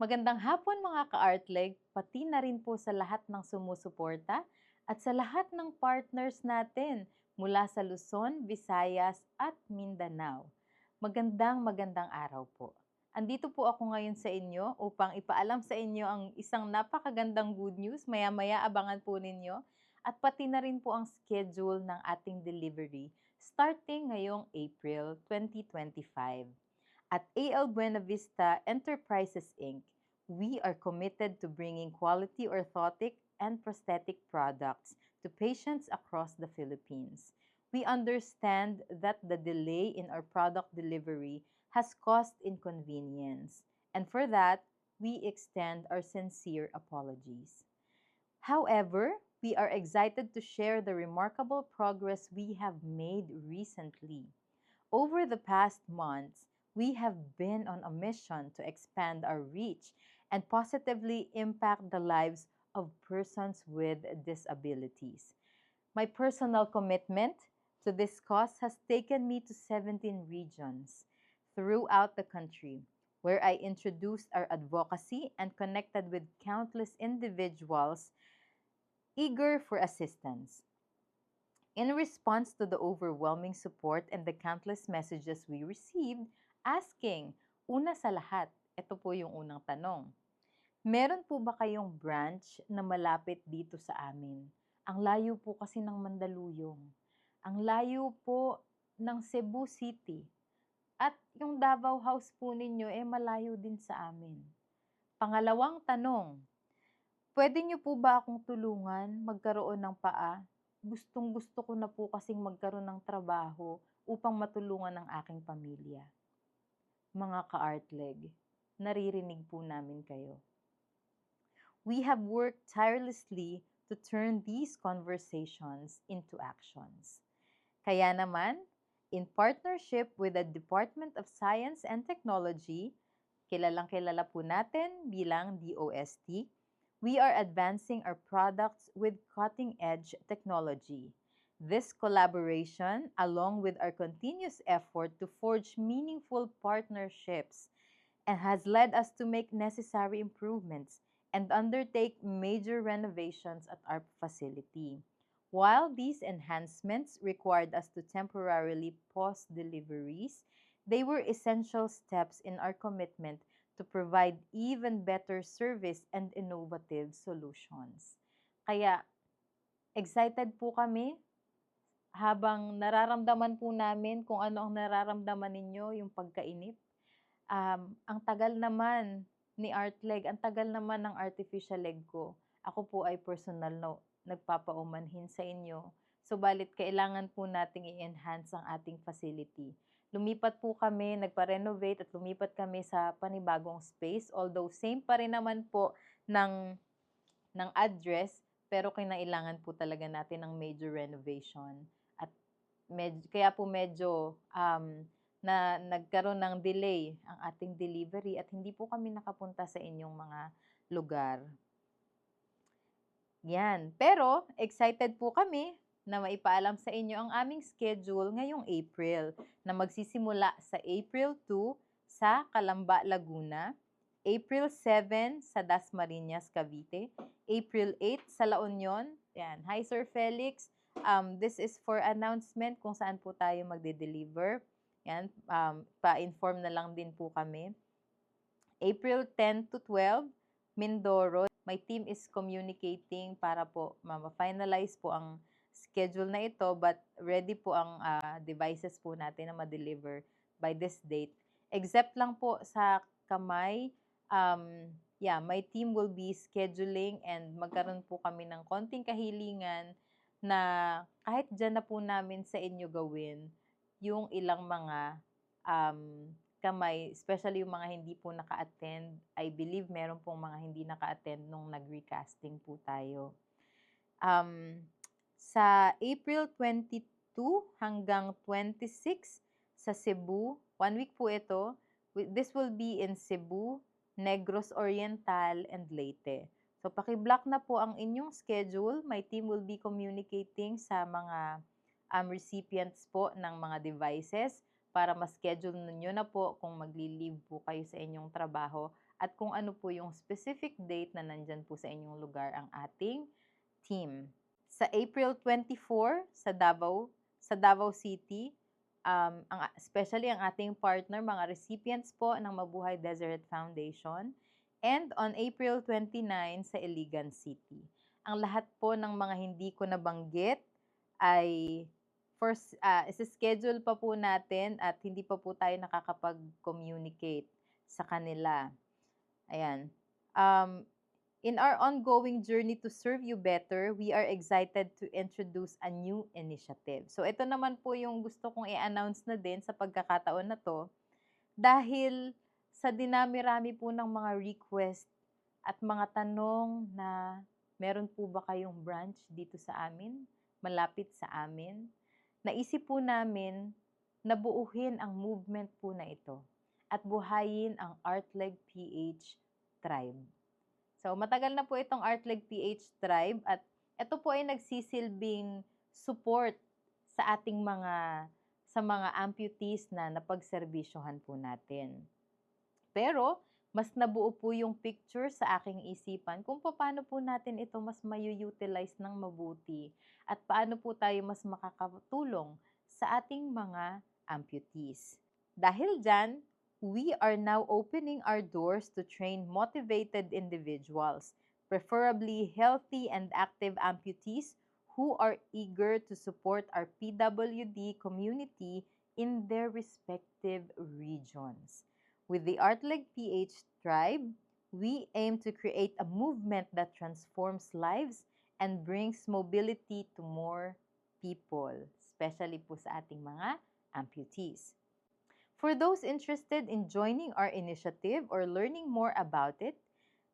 Magandang hapon mga ka-Artleg, pati na rin po sa lahat ng sumusuporta at sa lahat ng partners natin mula sa Luzon, Visayas at Mindanao. Magandang araw po. Andito po ako ngayon sa inyo upang ipaalam sa inyo ang isang napakagandang good news. Maya-maya abangan po ninyo at pati na rin po ang schedule ng ating delivery starting ngayong April 2025. At AL Buena Vista Enterprises Inc., we are committed to bringing quality orthotic and prosthetic products to patients across the Philippines. We understand that the delay in our product delivery has caused inconvenience, and for that, we extend our sincere apologies. However, we are excited to share the remarkable progress we have made recently. Over the past months, we have been on a mission to expand our reach and positively impact the lives of persons with disabilities. My personal commitment to this cause has taken me to 17 regions throughout the country, where I introduced our advocacy and connected with countless individuals eager for assistance. In response to the overwhelming support and the countless messages we received asking, una sa lahat, ito po yung unang tanong. Meron po ba kayong branch na malapit dito sa amin? Ang layo po kasi ng Mandaluyong. Ang layo po ng Cebu City. At yung Davao House po ninyo malayo din sa amin. Pangalawang tanong, pwede niyo po ba akong tulungan magkaroon ng paa? Gustong-gusto ko na po kasing magkaroon ng trabaho upang matulungan ang aking pamilya. Mga ka-Artleg, naririnig po namin kayo. We have worked tirelessly to turn these conversations into actions. Kaya naman, in partnership with the Department of Science and Technology, kilalang-kilala po natin bilang DOST, we are advancing our products with cutting-edge technology. This collaboration, along with our continuous effort to forge meaningful partnerships, and has led us to make necessary improvements and undertake major renovations at our facility. While these enhancements required us to temporarily pause deliveries, they were essential steps in our commitment to provide even better service and innovative solutions. Kaya, excited po kami habang nararamdaman po namin kung ano ang nararamdaman ninyo, yung pagkainip. Ang tagal naman ni Artleg, ang tagal naman ng artificial leg ko. Ako po ay personal na nagpapaumanhin sa inyo. Subalit kailangan po nating i-enhance ang ating facility. Lumipat po kami, nagpa-renovate at lumipat kami sa panibagong space. Although same pa rin naman po ng address, pero kinailangan po talaga natin ng major renovation. At kaya po medyo na nagkaroon ng delay ang ating delivery at hindi po kami nakapunta sa inyong mga lugar. Yan. Pero excited po kami na maipaalam sa inyo ang aming schedule ngayong April na magsisimula sa April 2 sa Calamba, Laguna, April 7 sa Dasmariñas, Cavite, April 8 sa La Union. Yan. Hi Sir Felix. This is for announcement kung saan po tayo magde-deliver. Yan, pa-inform na lang din po kami. April 10 to 12, Mindoro. My team is communicating para po ma-finalize po ang schedule na ito, but ready po ang devices po natin na ma-deliver by this date. Except lang po sa Kamay, my team will be scheduling and magkaroon po kami ng konting kahilingan na kahit dyan na po namin sa inyo gawin yung ilang mga Kamay, especially yung mga hindi po naka-attend. I believe meron pong mga hindi naka-attend nung nag-recasting po tayo. Sa April 22 hanggang 26 sa Cebu, 1 week po ito. This will be in Cebu, Negros Oriental, and Leyte. So, paki-block na po ang inyong schedule. My team will be communicating sa mga recipients po ng mga devices para ma-schedule ninyo na po kung magli-leave po kayo sa inyong trabaho at kung ano po yung specific date na nandyan po sa inyong lugar ang ating team. Sa April 24 sa Davao City, especially ang ating partner, mga recipients po ng Mabuhay Deseret Foundation, and on April 29 sa Iligan City. Ang lahat po ng mga hindi ko nabanggit ay schedule pa po natin at hindi pa po tayo nakakapag-communicate sa kanila. Ayan. In our ongoing journey to serve you better, we are excited to introduce a new initiative. So ito naman po yung gusto kong i-announce na din sa pagkakataon na to dahil sa dinami-rami po ng mga request at mga tanong na meron po ba kayong branch dito sa amin, malapit sa amin, naisip po namin na buuhin ang movement po na ito at buhayin ang ArtLeg PH Tribe. So, matagal na po itong ArtLeg PH Tribe at ito po ay nagsisilbing support sa ating sa mga amputees na napagserbisyohan po natin. Pero, mas nabuo po yung picture sa aking isipan kung paano po natin ito mas mayu-utilize ng mabuti at paano po tayo mas makakatulong sa ating mga amputees. Dahil dyan, we are now opening our doors to train motivated individuals, preferably healthy and active amputees who are eager to support our PWD community in their respective regions. With the ArtLeg PH Tribe, we aim to create a movement that transforms lives and brings mobility to more people, especially po sa ating mga amputees. For those interested in joining our initiative or learning more about it,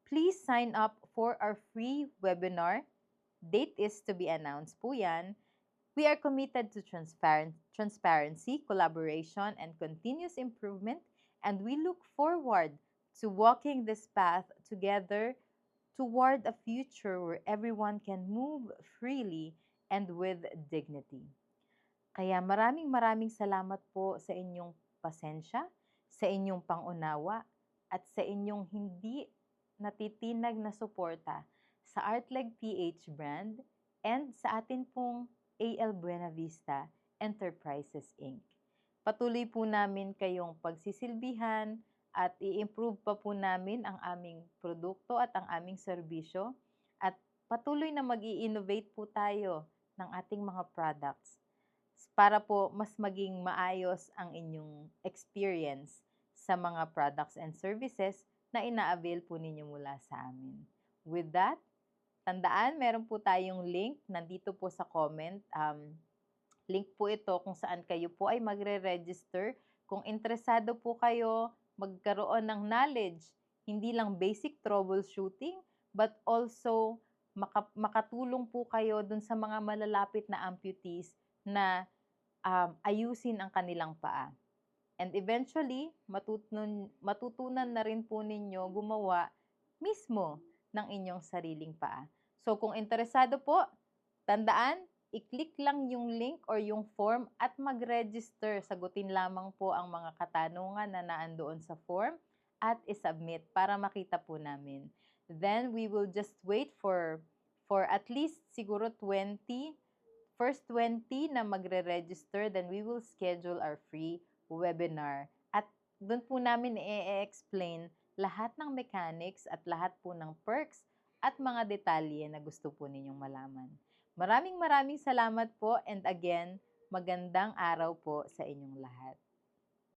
please sign up for our free webinar. Date is to be announced po yan. We are committed to transparency, collaboration, and continuous improvement, and we look forward to walking this path together toward a future where everyone can move freely and with dignity. Kaya maraming salamat po sa inyong pasensya, sa inyong pangunawa, at sa inyong hindi natitinag na suporta sa ArtLeg PH brand and sa atin pong AL Buenavista Enterprises Inc. Patuloy po namin kayong pagsisilbihan at i-improve pa po namin ang aming produkto at ang aming serbisyo at patuloy na mag-i-innovate po tayo ng ating mga products para po mas maging maayos ang inyong experience sa mga products and services na ina-avail po ninyo mula sa amin. With that, tandaan, meron po tayong link nandito po sa comment. Link po ito kung saan kayo po ay magre-register. Kung interesado po kayo magkaroon ng knowledge, hindi lang basic troubleshooting, but also makatulong po kayo dun sa mga malalapit na amputees na ayusin ang kanilang paa. And eventually, matutunan na rin po ninyo gumawa mismo ng inyong sariling paa. So kung interesado po, tandaan, i-click lang yung link or yung form at mag-register. Sagutin lamang po ang mga katanungan na naandoon sa form at isubmit para makita po namin. Then we will just wait for at least siguro first 20 na magre-register, then we will schedule our free webinar. At doon po namin i-explain lahat ng mechanics at lahat po ng perks at mga detalye na gusto po ninyong malaman. Maraming salamat po and again, magandang araw po sa inyong lahat.